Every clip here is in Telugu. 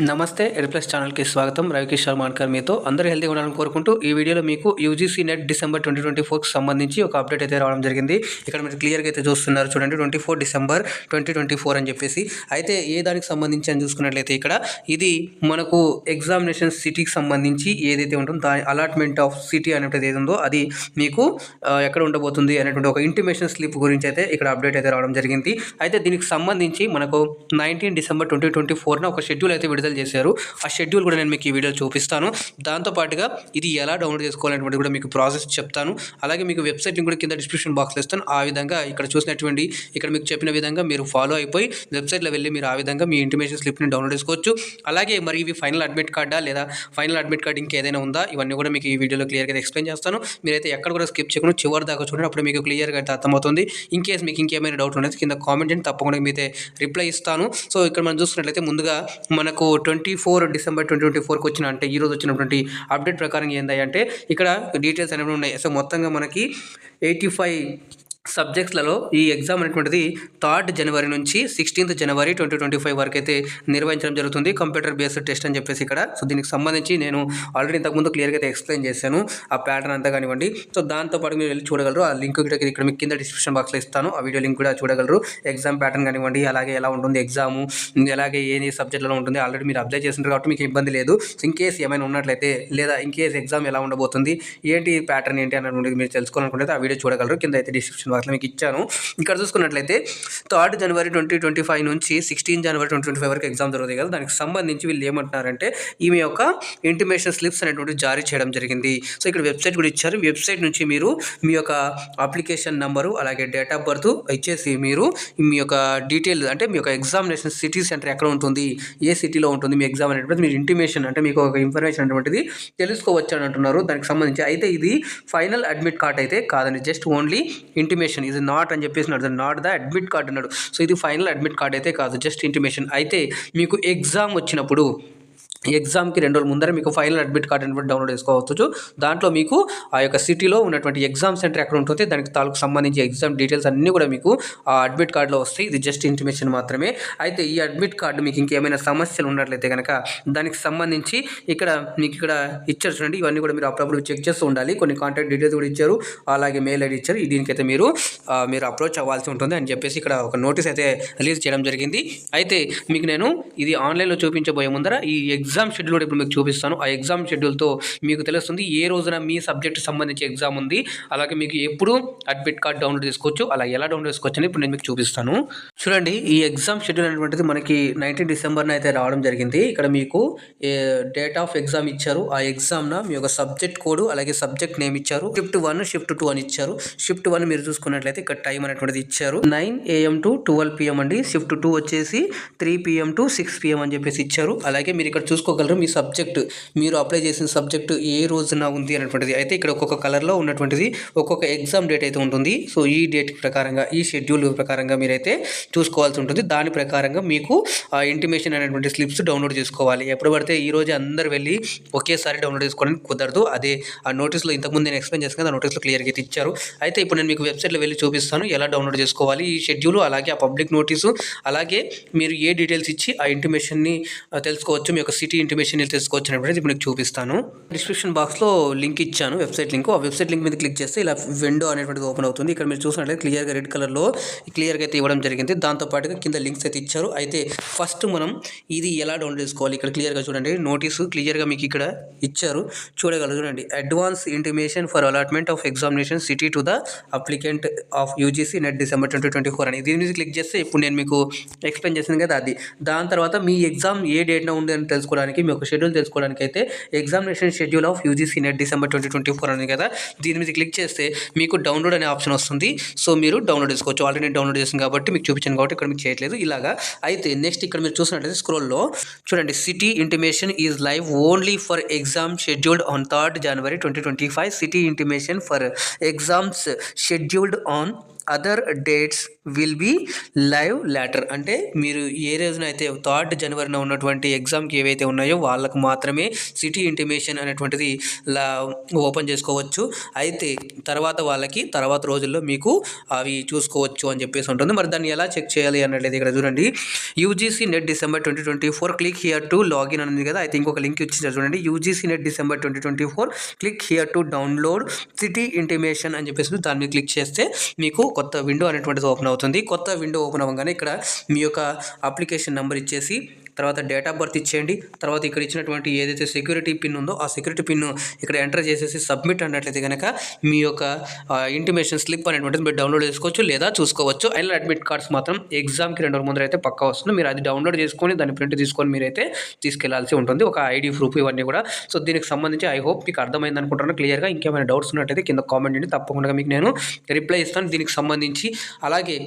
నమస్తే ఎడ్ప్లస్ ఛానల్కి స్వాగతం. రవికిష్ శర్మాన్కర్ మీతో. అందరూ హెల్తీగా ఉండాలని కోరుకుంటూ ఈ వీడియోలో మీకు యూజీసీ నెట్ డిసెంబర్ 2024కి సంబంధించి ఒక అప్డేట్ అయితే రావడం జరిగింది. ఇక్కడ మీరు క్లియర్గా అయితే చూస్తున్నారు చూడండి, 24 డిసెంబర్ 2024 అని చెప్పేసి. అయితే ఏ దానికి సంబంధించి అని చూసుకున్నట్లయితే ఇక్కడ ఇది మనకు ఎగ్జామినేషన్ సిటీకి సంబంధించి ఏదైతే ఉంటుందో దాని అలాట్మెంట్ ఆఫ్ సిటీ అనేటువంటి ఏది ఉందో అది మీకు ఎక్కడ ఉండబోతుంది అనేటువంటి ఒక ఇంటిమేషన్ స్లిప్ గురించి అయితే ఇక్కడ అప్డేట్ అయితే రావడం జరిగింది. అయితే దీనికి సంబంధించి మనకు 19 డిసెంబర్ 2024న ఒక షెడ్యూల్ అయితే విడుదల చేశారు. ఆ షెడ్యూల్ కూడా నేను మీకు ఈ వీడియో చూపిస్తాను. దాంతోపాటుగా ఇది ఎలా డౌన్లోడ్ చేసుకోవాలనేటువంటి కూడా మీకు ప్రాసెస్ చెప్తాను. అలాగే మీకు వెబ్సైట్ లింక్ కూడా కింద డిస్క్రిప్షన్ బాక్స్లో ఇస్తాను. ఆ విధంగా ఇక్కడ చూసినటువంటి ఇక్కడ మీకు చెప్పిన విధంగా మీరు ఫాలో అయిపోయి వెబ్సైట్లో వెళ్ళి మీరు ఆ విధంగా మీ ఇంటిమేషన్ స్లిప్ని డౌన్లోడ్ చేసుకోవచ్చు. అలాగే మరి ఇవి ఫైనల్ అడ్మిట్ కార్డా లేదా ఫైనల్ అడ్మిట్ కార్డ్ ఇంకేదైనా ఉందా, ఇవన్నీ కూడా మీకు ఈ వీడియోలో క్లియర్గా ఎక్స్ప్లెయిన్ చేస్తాను. మీరైతే ఎక్కడ కూడా స్కిప్ చేయకుండా చివరి దాకా చూడండి, అప్పుడు మీకు క్లియర్గా అయితే అర్థమవుతుంది. ఇన్ కేస్ మీకు ఇంకేమైనా డౌట్ ఉండదు కింద కామెంట్ చేయండి, తప్పకుండా మీతో రిప్లై ఇస్తాను. సో ఇక్కడ మనం చూసుకున్నట్లయితే ముందుగా మనకు 24 డిసెంబర్ 2024కి వచ్చిన అంటే ఈరోజు వచ్చినటువంటి అప్డేట్ ప్రకారం ఏంటంటే ఇక్కడ డీటెయిల్స్ అనేవి ఉన్నాయి. సో మొత్తంగా మనకి 85 సబ్జెక్ట్స్లలో ఈ ఎగ్జామ్ అనేటువంటిది 3 జనవరి నుంచి 16 జనవరి 2025 వరకు అయితే నిర్వహించడం జరుగుతుంది. కంప్యూటర్ బేస్డ్ టెస్ట్ అని చెప్పేసి ఇక్కడ. సో దీనికి సంబంధించి నేను ఆల్రెడీ ఇంతకుముందు క్లియర్గా అయితే ఎక్స్ప్లెయిన్ చేశాను ఆ ప్యాటర్న్ అంతా కానివ్వండి. సో దాంతోపాటు మీరు వెళ్ళి చూడగలరు. ఆ లింక్ ఇక్కడ మీకు కింద డిస్క్రిప్షన్ బాక్స్లో ఇస్తాను. ఆ వీడియో లింక్ కూడా చూడగలరు. ఎగ్జామ్ ప్యాటర్న్ కానివ్వండి, అలాగే ఎలా ఉంటుంది ఎగ్జాము, అలాగే ఏ సబ్జెక్టులలో ఉంటుంది ఆల్రెడీ మీరు అప్లై చేసినారు కాబట్టి మీకు ఇబ్బంది లేదు. సో ఇన్ కేస్ ఏమైనా ఉన్నట్లయితే లేదా ఇన్ కేస్ ఎగ్జామ్ ఎలా ఉండబోతుంది, ఏంటి ప్యాటర్న్ ఏంటి అన్నది మీరు తెలుసుకోవాలనుకుంటే ఆ వీడియో చూడగలరు. కింద అయితే డిస్క్రిప్షన్ బాక్స్లో మీకు ఇచ్చాను. ఇక్కడ చూసుకున్నట్లయితే 3 జనవరి 2025 నుంచి 16 జనవరి 2025 వరకు ఎగ్జామ్ జరుగుతాయి కదా, దానికి సంబంధించి వీళ్ళు ఏమంటున్నారంటే ఈమె యొక్క ఇంటిమేషన్ స్లిప్స్ అనేటువంటి జారీ చేయడం జరిగింది. సో ఇక్కడ వెబ్సైట్ కూడా ఇచ్చారు. వెబ్సైట్ నుంచి మీరు మీ యొక్క అప్లికేషన్ నెంబరు అలాగే డేట్ ఆఫ్ బర్త్ ఇచ్చేసి మీరు మీ యొక్క డీటెయిల్ అంటే మీ యొక్క ఎగ్జామినేషన్ సిటీ సెంటర్ ఎక్కడ ఉంటుంది, ఏ సిటీలో ఉంటుంది మీ ఎగ్జామ్ అనేటువంటి మీరు ఇంటిమేషన్ అంటే మీకు ఒక ఇన్ఫర్మేషన్ అనేటువంటిది తెలుసుకోవచ్చు అని అంటున్నారు దానికి సంబంధించి. అయితే ఇది ఫైనల్ అడ్మిట్ కార్డ్ అయితే కాదండి, జస్ట్ ఓన్లీ ఇంటిమేషన్. ఇది నాట్ అని చెప్పేసి నాట్ ద అడ్మిట్ కార్డ్ అన్నాడు. సో ఇది ఫైనల్ అడ్మిట్ కార్డ్ అయితే కాదు, జస్ట్ ఇంటిమేషన్. అయితే మీకు ఎగ్జామ్ వచ్చినప్పుడు ఎగ్జామ్కి 2 రోజుల ముందర మీకు ఫైనల్ అడ్మిట్ కార్డ్ అనేటువంటి డౌన్లోడ్ చేసుకోవచ్చు. దాంట్లో మీకు ఆ యొక్క సిటీలో ఉన్నటువంటి ఎగ్జామ్ సెంటర్ ఎక్కడ ఉంటుంది, దానికి తాలూకు సంబంధించి ఎగ్జామ్ డీటెయిల్స్ అన్నీ కూడా మీకు ఆ అడ్మిట్ కార్డులో వస్తాయి. ఇది జస్ట్ ఇంటిమేషన్ మాత్రమే. అయితే ఈ అడ్మిట్ కార్డు మీకు ఇంకేమైనా సమస్యలు ఉన్నట్లయితే కనుక దానికి సంబంధించి ఇక్కడ మీకు ఇక్కడ ఇచ్చారు చూడండి, ఇవన్నీ కూడా మీరు అప్పుడప్పుడు చెక్ చేస్తూ ఉండాలి. కొన్ని కాంటాక్ట్ డీటెయిల్స్ కూడా ఇచ్చారు, అలాగే మెయిల్ ఐడి ఇచ్చారు. దీనికైతే మీరు అప్రోచ్ అవ్వాల్సి ఉంటుంది అని చెప్పేసి ఇక్కడ ఒక నోటీస్ అయితే రిలీజ్ చేయడం జరిగింది. అయితే మీకు నేను ఇది ఆన్లైన్లో చూపించబోయే ముందర ఈ ఎగ్జామ్ షెడ్యూల్ కూడా ఇప్పుడు మీకు చూపిస్తాను. ఆ ఎగ్జామ్ షెడ్యూల్తో మీకు తెలుస్తుంది ఏ రోజున మీ సబ్జెక్ట్ సంబంధించి ఎగ్జామ్ ఉంది, అలాగే మీకు ఎప్పుడు అడ్మిట్ కార్డ్ డౌన్లోడ్ చేసుకోవచ్చు, అలా ఎలా డౌన్లోడ్ చేసుకోవచ్చు అని ఇప్పుడు నేను మీకు చూపిస్తాను. చూడండి, ఈ ఎగ్జామ్ షెడ్యూల్ అనేటువంటిది మనకి 19 డిసెంబర్న అయితే రావడం జరిగింది. ఇక్కడ మీకు డేట్ ఆఫ్ ఎగ్జామ్ ఇచ్చారు. ఆ ఎగ్జామ్న మీ యొక్క సబ్జెక్ట్ కోడ్ అలాగే సబ్జెక్ట్ నేమ్ ఇచ్చారు. షిఫ్ట్ 1 షిఫ్ట్ 2 అని ఇచ్చారు. షిఫ్ట్ 1 మీరు చూసుకున్నట్లయితే ఇక్కడ టైం అనేటువంటిది ఇచ్చారు 9 AM to 12 PM అండి. షిఫ్ట్ 2 వచ్చేసి 3 PM to 6 PM అని చెప్పేసి ఇచ్చారు. అలాగే మీరు ఇక్కడ చూసుకోగలరు మీ సబ్జెక్టు మీరు అప్లై చేసిన సబ్జెక్టు ఏ రోజున ఉంది అనేటువంటిది. అయితే ఇక్కడ ఒక్కొక్క కలర్లో ఉన్నటువంటిది ఒక్కొక్క ఎగ్జామ్ డేట్ అయితే ఉంటుంది. సో ఈ డేట్ ప్రకారంగా ఈ షెడ్యూల్ ప్రకారంగా మీరైతే చూసుకోవాల్సి ఉంటుంది. దాని ప్రకారంగా మీకు ఆ ఇంటిమేషన్ అనేటువంటి స్లిప్స్ డౌన్లోడ్ చేసుకోవాలి. ఎప్పుడు పడితే ఈ రోజు అందరు వెళ్ళి ఒకేసారి డౌన్లోడ్ చేసుకోవడానికి కుదరదు. అదే ఆ నోటీస్లో ఇంతకుముందు నేను ఎక్స్ప్లెయిన్ చేస్తాను కదా, ఆ నోటీస్లో క్లియర్గా అయితే ఇచ్చారు. అయితే ఇప్పుడు నేను మీకు వెబ్సైట్లో వెళ్ళి చూపిస్తాను ఎలా డౌన్లోడ్ చేసుకోవాలి ఈ షెడ్యూల్, అలాగే ఆ పబ్లిక్ నోటీసు, అలాగే మీరు ఏ డీటెయిల్స్ ఇచ్చి ఆ ఇంటిమేషన్ని తెలుసుకోవచ్చు, మీ యొక్క సిటీ ఇంటిమేషన్ తెలుసుకోవచ్చు అనేటువంటి ఇప్పుడు మీకు చూపిస్తాను. డిస్క్రిప్షన్ బాక్స్లో లింక్ ఇచ్చాను, వెబ్సైట్ లింక్. ఆ వెబ్సైట్ లింక్ మీద క్లిక్ చేస్తే ఇలా విండో అనేటువంటిది ఓపెన్ అవుతుంది. ఇక్కడ మీరు చూసినట్లయితే క్లియర్గా రెడ్ కలర్లో క్లియర్గా అయితే ఇవ్వడం జరిగింది. దాంతోపాటుగా కింద లింక్స్ అయితే ఇచ్చారు. అయితే ఫస్ట్ మనం ఇది ఎలా డౌన్లోడ్ చేసుకోవాలి ఇక్కడ క్లియర్గా చూడండి, నోటీసు క్లియర్గా మీకు ఇక్కడ ఇచ్చారు, చూడగలరు చూడండి. Advance intimation for allotment of examination city to the applicant of UGC net December 2024 అని దీని మీద క్లిక్ చేస్తే ఇప్పుడు నేను మీకు ఎక్స్ప్లెయిన్ చేసింది కదా అది. దాని తర్వాత మీ ఎగ్జామ్ ఏ డేట్న ఉంది అని తెలుసుకోవడానికి మీ యొక్క షెడ్యూల్ తెలుసుకోవడానికి అయితే examination schedule of UGC net December 2024 అని కదా, దీని మీద క్లిక్ చేస్తే మీకు డౌన్లోడ్ అనే ఆప్షన్ వస్తుంది. సో మీరు డౌన్లోడ్ చేసుకోవచ్చు. ఆల్రెడీ నేను డౌన్లోడ్ చేసాను కాబట్టి మీకు చూపించాను కాబట్టి ఇక్కడ మీకు చేయట్లేదు ఇలాగా. అయితే నెక్స్ట్ ఇక్కడ మీరు చూసినట్లయితే స్క్రోల్లో చూడండి, city intimation is live only for exam scheduled on 3 January 2025. City intimation for exams scheduled on other dates will be live later. అంటే మీరు ఏ రోజున అయితే 3rd జనవరిన ఉన్నటువంటి ఎగ్జామ్కి ఏవైతే ఉన్నాయో వాళ్ళకు మాత్రమే సిటీ ఇంటిమేషన్ అనేటువంటిది ఓపెన్ చేసుకోవచ్చు. అయితే తర్వాత వాళ్ళకి తర్వాత రోజుల్లో మీకు అవి చూసుకోవచ్చు అని చెప్పేసి ఉంటుంది. మరి దాన్ని ఎలా చెక్ చేయాలి అన్నట్లయితే ఇక్కడ చూడండి, UGC net December 2024 click here to login అని ఉంది కదా, అయితే ఇంకొక లింక్ ఇచ్చింది చూడండి, UGC net December 2024 click here to download city intimation అని చెప్పేసి దాని మీద క్లిక్ చేస్తే మీకు కొత్త విండో అనేటువంటిది ఓపెన్ అవుతుంది. కొత్త విండో ఓపెన్ అవ్వగానే ఇక్కడ మీ యొక్క అప్లికేషన్ నెంబర్ ఇచ్చేసి తర్వాత డేట్ ఆఫ్ బర్త్ ఇచ్చేయండి. తర్వాత ఇక్కడ ఇచ్చినటువంటి ఏదైతే సెక్యూరిటీ పిన్ ఉందో ఆ సెక్యూరిటీ పిన్ ఇక్కడ ఎంటర్ చేసేసి సబ్మిట్ అన్నట్లయితే కనుక మీ యొక్క ఇంటిమేషన్ స్లిప్ అనేటువంటిది మీరు డౌన్లోడ్ చేసుకోవచ్చు లేదా చూసుకోవచ్చు. అండ్ అడ్మిట్ కార్డ్స్ మాత్రం ఎగ్జామ్కి 2 రోజుల ముందర అయితే పక్కా వస్తుంది. మీరు అది డౌన్లోడ్ చేసుకొని దాన్ని ప్రింట్ తీసుకొని మీరైతే తీసుకెళ్లాల్సి ఉంటుంది, ఒక ఐడి ప్రూఫ్ ఇవన్నీ కూడా. సో దీనికి సంబంధించి ఐ హోప్ మీకు అర్థమైంది అనుకుంటున్నాను క్లియర్గా. ఇంకేమైనా డౌట్స్ ఉన్నట్టయితే కింద కామెంట్ చేయండి, తప్పకుండా మీకు నేను రిప్లై ఇస్తాను దీనికి సంబంధించి. అలాగే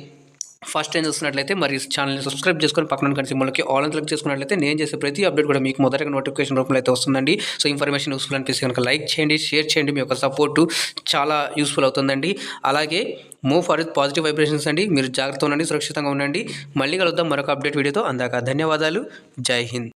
ఫస్ట్ టైం చూస్తున్నట్లయితే మరి ఛానల్ని సబ్స్క్రైబ్ చేసుకొని పక్కన కనిసి సింబల్కి ఆల్ అని క్లిక్ చేసుకున్నట్లయితే నేను చేసే ప్రతి అప్డేట్ కూడా మీకు మొదటగా నోటిఫికేషన్ రూపంలో అయితే వస్తుందండి. సో ఇన్ఫర్మేషన్ యూస్ఫుల్ అనిపిస్తే కనుక లైక్ చేయండి, షేర్ చేయండి, మీ యొక్క సపోర్టు చాలా యూస్ఫుల్ అవుతుందండి. అలాగే move for with positive vibrations అండి. మీరు జాగ్రత్తగా ఉండండి, సురక్షితంగా ఉండండి. మళ్ళీ కలుద్దాం మరొక అప్డేట్ వీడియోతో. అందాక ధన్యవాదాలు. జై హింద్.